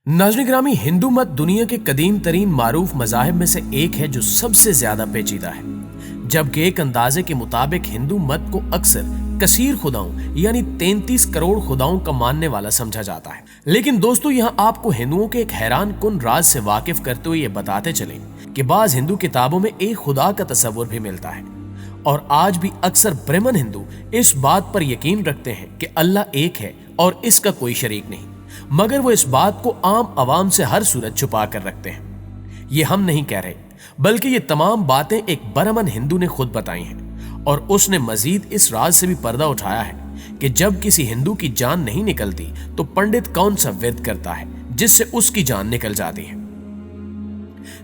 नाज़रीन गिरामी, हिंदू मत दुनिया के कदीम तरीन मारूफ मज़ाहिब में से एक है जो सबसे ज्यादा पेचीदा है। जबकि एक अंदाजे के मुताबिक हिंदू मत को अक्सर कसीर खुदाओं यानी 33 करोड़ खुदाओं का मानने वाला समझा जाता है। लेकिन दोस्तों, यहाँ आपको हिंदुओं के एक हैरान कुन राज से वाकिफ करते हुए ये बताते चले कि बाज हिंदू किताबों में एक खुदा का तस्वुर भी मिलता है और आज भी अक्सर ब्राह्मण हिंदू इस बात पर यकीन रखते हैं कि अल्लाह एक है और इसका कोई शरीक नहीं, मगर वो इस बात को आम आवाम से हर सूरत छुपा कर रखते हैं। ये हम नहीं कह रहे, बल्कि ये तमाम बातें एक ब्राह्मण हिंदू ने खुद बताई हैं और उसने मजीद इस राज से भी पर्दा उठाया है कि जब किसी हिंदू की जान नहीं निकलती तो पंडित कौन सा विरद करता है जिससे उसकी जान निकल जाती है।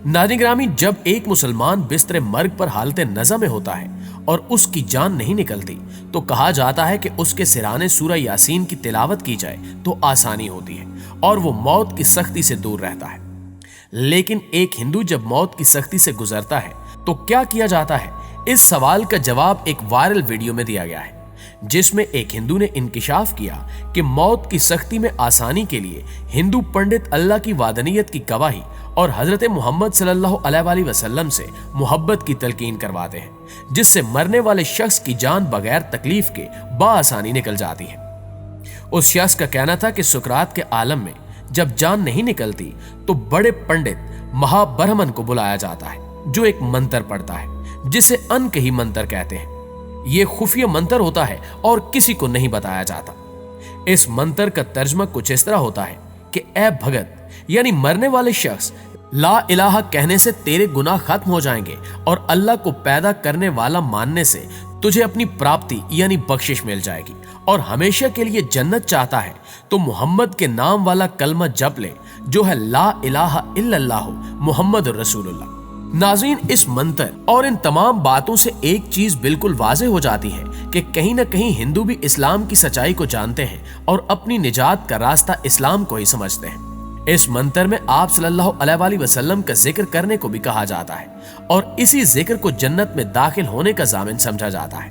नाज़रीन गिरामी, जब एक मुसलमान बिस्तरे मर्ग पर हालते नज़ा में होता है और उसकी जान नहीं निकलती तो कहा जाता है कि उसके सिराने सूरह यासीन की तिलावत की जाए तो आसानी होती है और वो मौत की सख्ती से दूर रहता है। लेकिन एक हिंदू जब मौत की सख्ती से गुजरता है तो क्या किया जाता है? इस सवाल का जवाब एक वायरल वीडियो में दिया गया है, जिसमें एक हिंदू ने इंकिशाफ किया कि मौत की सख्ती में आसानी के लिए हिंदू पंडित अल्लाह की वादनीयत की गवाही और हजरत मोहम्मद सल्लल्लाहु अलैहि वसल्लम से मोहब्बत की तलकीन करवाते हैं, जिससे मरने वाले शख्स की जान बगैर तकलीफ के बाआसानी निकल जाती है। उस शख्स का कहना था कि सुकरात के आलम में जब जान नहीं निकलती तो बड़े पंडित महाब्रह्मन को बुलाया जाता है, जो एक मंत्र पढ़ता है जिसे अनकही मंत्र कहते हैं। ये खुफिया मंत्र होता है और किसी को नहीं बताया जाता। इस मंत्र का तर्जमा कुछ इस तरह होता है कि ऐ भगत, यानी मरने वाले शख्स, ला इलाहा कहने से तेरे गुनाह खत्म हो जाएंगे और अल्लाह को पैदा करने वाला मानने से तुझे अपनी प्राप्ति यानी बख्शिश मिल जाएगी और हमेशा के लिए जन्नत चाहता है तो मोहम्मद के नाम वाला कलमा जप ले, जो है ला इलाहा इल्लल्लाहु मुहम्मद रसूलुल्लाह। नाज़रीन, इस मंत्र और इन तमाम बातों से एक चीज बिल्कुल वाज़ेह हो जाती है कि कहीं ना कहीं हिंदू भी इस्लाम की सच्चाई को जानते हैं और अपनी निजात का रास्ता इस्लाम को ही समझते हैं। इस मंत्र में आप सल्लल्लाहु अलैहि वसल्लम का जिक्र करने को भी कहा जाता है और इसी जिक्र को जन्नत में दाखिल होने का जामिन समझा जाता है।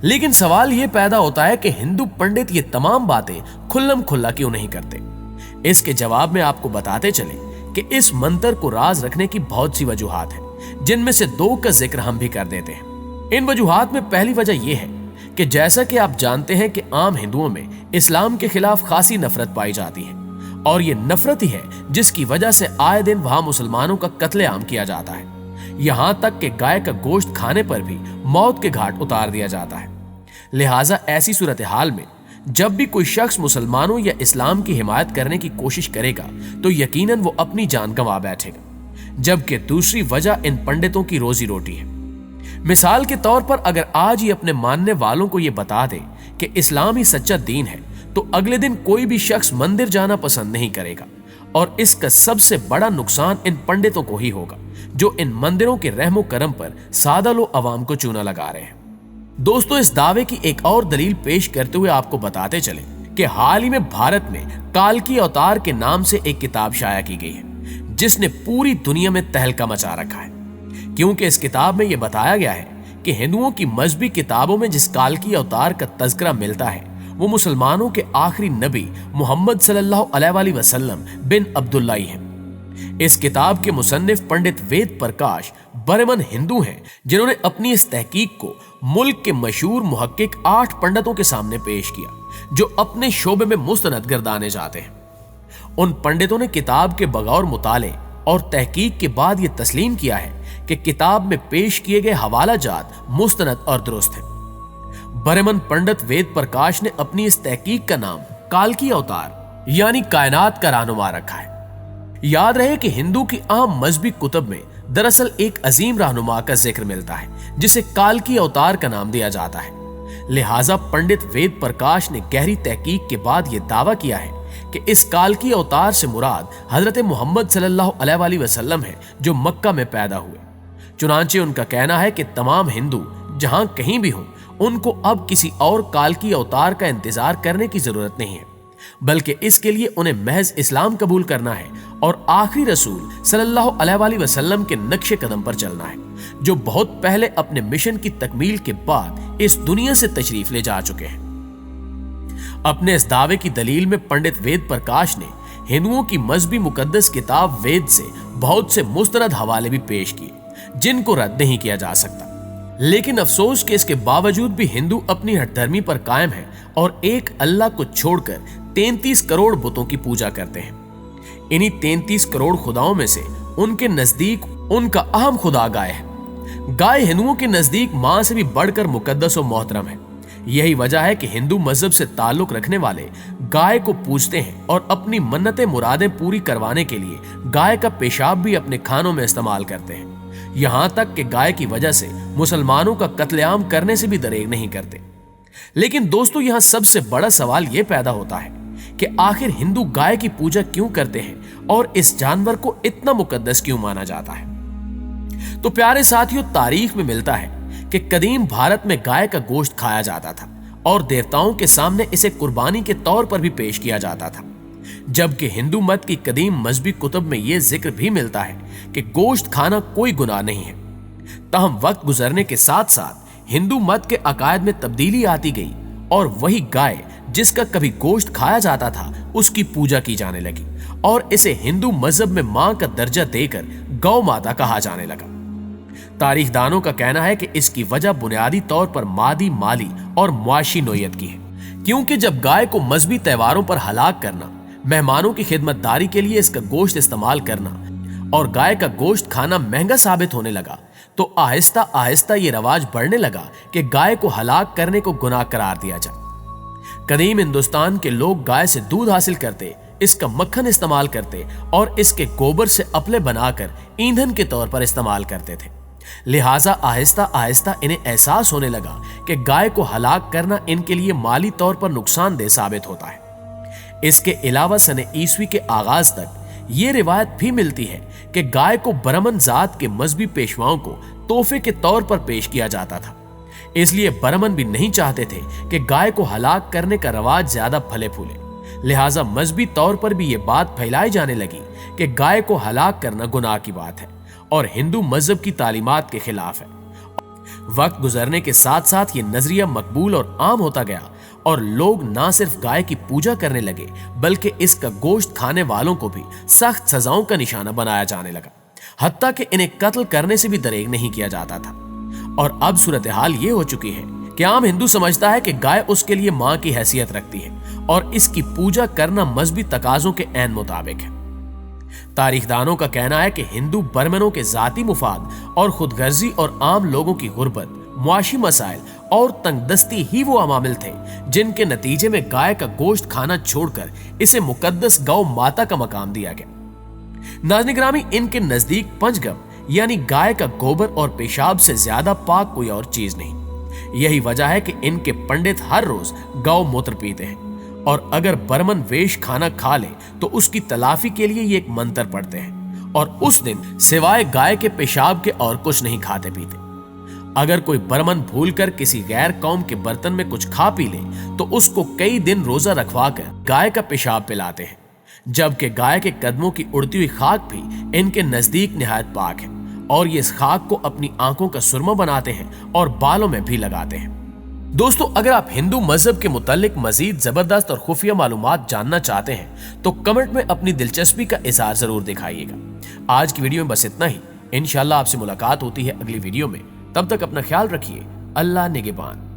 लेकिन सवाल ये पैदा होता है कि हिंदू पंडित ये तमाम बातें खुल्लम खुल्ला क्यों नहीं करते? इसके जवाब में आपको बताते चले कि इस मंत्र को राज रखने की बहुत सी वजूहात हैं, जिनमें से दो का जिक्र हम भी कर देते हैं। इन वजूहात में पहली वजह यह है कि जैसा कि आप जानते हैं कि आम हिंदुओं में इस्लाम के खिलाफ खासी नफरत पाई जाती है और ये नफरत ही है जिसकी वजह से आए दिन वहां मुसलमानों का कत्लेआम किया जाता है। यहां तक कि गाय का गोश्त खाने पर भी मौत के घाट उतार दिया जाता है। लिहाजा ऐसी सूरत हाल में जब भी कोई शख्स मुसलमानों या इस्लाम की हिमायत करने की कोशिश करेगा तो यकीनन वो अपनी जान गंवा बैठेगा। जबकि दूसरी वजह इन पंडितों की रोजी रोटी है। मिसाल के तौर पर अगर आज ही अपने मानने वालों को ये बता दे कि इस्लाम ही सच्चा दीन है तो अगले दिन कोई भी शख्स मंदिर जाना पसंद नहीं करेगा और इसका सबसे बड़ा नुकसान इन पंडितों को ही होगा जो इन मंदिरों के रहमो करम पर सादा लो अवाम को चूना लगा रहे हैं। दोस्तों, इस दावे की एक और दलील पेश करते हुए आपको बताते चले कि हाल ही में भारत में काल्की अवतार के नाम से एक किताब शाया की गई है, जिसने पूरी दुनिया में तहलका मचा रखा है, क्योंकि इस किताब में यह बताया गया है कि हिंदुओं की मजहबी किताबों में जिस काल्की अवतार का तज़किरा मिलता है वो मुसलमानों के आखिरी नबी मोहम्मद सल्लल्लाहु अलैहि वसल्लम बिन अब्दुल्लाह हैं। इस किताब के मुसन्निफ पंडित वेद प्रकाश ब्राह्मण हिंदू हैं, जिन्होंने अपनी इस तहकीक को मुल्क के मशहूर मुहक्किक 8 पंडितों के सामने पेश किया जो अपने शोबे में मुस्तनद गर्दाने जाते हैं। उन पंडितों ने किताब के बगौर मुताले और तहकीक के बाद यह तस्लीम किया है कि किताब में पेश किए गए हवाला जात मुस्तनद और दुरुस्त है। ब्राह्मण पंडित वेद प्रकाश ने अपनी इस तहकीक का नाम काल्की अवतार यानी कायनात का रहनुमा रखा है। याद रहे कि हिंदू की आम मजहबी कुतब में दरअसल एक अजीम रहनुमा का जिक्र मिलता है जिसे काल्की अवतार का नाम दिया जाता है। लिहाजा पंडित वेद प्रकाश ने गहरी तहकीक के बाद यह दावा किया है कि इस काल्की अवतार से मुराद हजरत मोहम्मद सल्लल्लाहु अलैहि वसल्लम है जो मक्का में पैदा हुए। चुनांचे उनका कहना है कि तमाम हिंदू जहां कहीं भी हों उनको अब किसी और काल्की अवतार का इंतजार करने की जरूरत नहीं है, बल्कि इसके लिए उन्हें महज इस्लाम कबूल करना है और आखिरी रसूल सल्लल्लाहु अलैहि वसल्लम के नक्शे कदम पर चलना है, जो बहुत पहले अपने मिशन की तकमील के बाद इस दुनिया से तशरीफ ले जा चुके हैं। अपने इस दावे की दलील में पंडित वेद प्रकाश ने हिंदुओं की मजहबी मुकद्दस किताब वेद से बहुत से मुस्तरद हवाले भी पेश किए जिनको रद्द नहीं किया जा सकता। लेकिन अफसोस कि इसके बावजूद भी हिंदू अपनी हठधर्मी पर कायम है और एक अल्लाह को छोड़कर 33 करोड़ बुतों की पूजा करते हैं। इन्हीं 33 करोड़ खुदाओं में से उनके नजदीक उनका अहम खुदा गाय है। गाय हिंदुओं के नजदीक मां से भी बढ़कर मुकद्दस और मोहतरम है। यही वजह है कि हिंदू मजहब से ताल्लुक रखने वाले गाय को पूजते हैं और अपनी मन्नतें मुरादें पूरी करवाने के लिए गाय का पेशाब भी अपने खानों में इस्तेमाल करते हैं। यहां तक कि गाय की वजह से मुसलमानों का कत्लेआम करने से भी दरेग नहीं करते। लेकिन दोस्तों, यहां सबसे बड़ा सवाल यह पैदा होता है कि आखिर हिंदू गाय की पूजा क्यों करते हैं और इस जानवर को इतना मुकद्दस क्यों माना जाता है। तो प्यारे साथियों, तारीख में मिलता है कि कदीम भारत में गाय का गोश्त खाया जाता था और देवताओं के सामने इसे कुर्बानी के तौर पर भी पेश किया जाता था। जबकि हिंदू मत की कदीम मजहबी कुतुब में यह जिक्र भी मिलता है कि गोश्त खाना कोई गुनाह नहीं है। ताहम वक्त गुजरने के साथ साथ हिंदू मत के अकायद में तब्दीली आती गई और वही गाय जिसका कभी गोश्त खाया जाता था उसकी पूजा की जाने लगी और इसे हिंदू मजहब में मां का दर्जा देकर गौ माता कहा जाने लगा। तारीखदानों का कहना है कि इसकी वजह बुनियादी तौर पर मादी, माली और मुआशी नोयत की है, क्योंकि जब गाय को मजहबी त्योहारों पर हलाक करना, मेहमानों की खिदमतदारी के लिए इसका गोश्त इस्तेमाल करना और गाय का गोश्त खाना महंगा साबित होने लगा, तो आहिस्ता आहिस्ता ये रवाज बढ़ने लगा कि गाय को हलाक करने को गुनाह करार दिया जाए। कदीम हिंदुस्तान के लोग गाय से दूध हासिल करते, इसका मक्खन इस्तेमाल करते और इसके गोबर से अपले बनाकर ईंधन के तौर पर इस्तेमाल करते थे। लिहाजा आहिस्ता आहिस्ता इन्हें एहसास होने लगा कि गाय को हलाक करना इनके लिए माली तौर पर नुकसानदेह साबित होता है। इसके अलावा सने ईस्वी के आगाज तक ये रिवायत भी मिलती है कि गाय को बरमन जात के मजहबी पेशवाओं को तोहफे के तौर पर पेश किया जाता था। इसलिए बरमन भी नहीं चाहते थे कि गाय को हलाक करने का रवाज ज्यादा फले फूले। लिहाजा मजहबी तौर पर भी ये बात फैलाई जाने लगी कि गाय को हलाक करना गुनाह की बात है और हिंदू मजहब की तालीमात के खिलाफ है। वक्त गुजरने के साथ साथ ये नजरिया मकबूल और आम होता गया और लोग ना सिर्फ गाय की पूजा करने लगे बल्कि इसका गोश्त खाने वालों को भी सख्त सजाओं का निशाना बनाया जाने लगा, हत्ता कि इन्हें कत्ल करने से भी दरेग नहीं किया जाता था। और अब सूरत हाल ये हो चुकी है कि आम हिंदू समझता है कि गाय उसके लिए मां की हैसियत रखती है और इसकी पूजा करना मजहबी तकाजों के ऐन मुताबिक है। तारीखदानों का कहना है कि हिंदू बर्मनों के जाती मुफाद और खुदगर्जी और आम लोगों की गुर्बत, मुआशी मसाइल और तंगदस्ती ही वो अमामिल थे जिनके नतीजे में गाय का गोश्त खाना छोड़कर इसे मुकद्दस गौ माता का मकाम दिया गया। नाज़रीन गिरामी, इनके नजदीक पंचगम यानी गाय का गोबर और पेशाब से ज्यादा पाक कोई और चीज नहीं। यही वजह है कि इनके पंडित हर रोज गौ मूत्र पीते हैं और अगर बर्मन वेश खाना खा ले तो उसकी तलाफी के लिए ये एक मंत्र पढ़ते हैं और उस दिन सिवाय गाय के पेशाब के और कुछ नहीं खाते पीते। अगर कोई बर्मन भूलकर किसी गैर कौम के बर्तन में कुछ खा पी ले तो उसको कई दिन रोजा रखवाकर गाय का पेशाब पिलाते हैं, जबकि गाय के कदमों की उड़ती हुई खाक भी इनके नजदीक निहायत पाक है और ये इस खाक को अपनी आंखों का सुरमा बनाते हैं और बालों में भी लगाते हैं। दोस्तों, अगर आप हिंदू मजहब के मुतालिक मजीद जबरदस्त और खुफिया मालूमात जानना चाहते हैं तो कमेंट में अपनी दिलचस्पी का इजहार जरूर दिखाइएगा। आज की वीडियो में बस इतना ही। इंशाल्लाह आपसे मुलाकात होती है अगली वीडियो में। तब तक अपना ख्याल रखिए। अल्लाह निगहबान।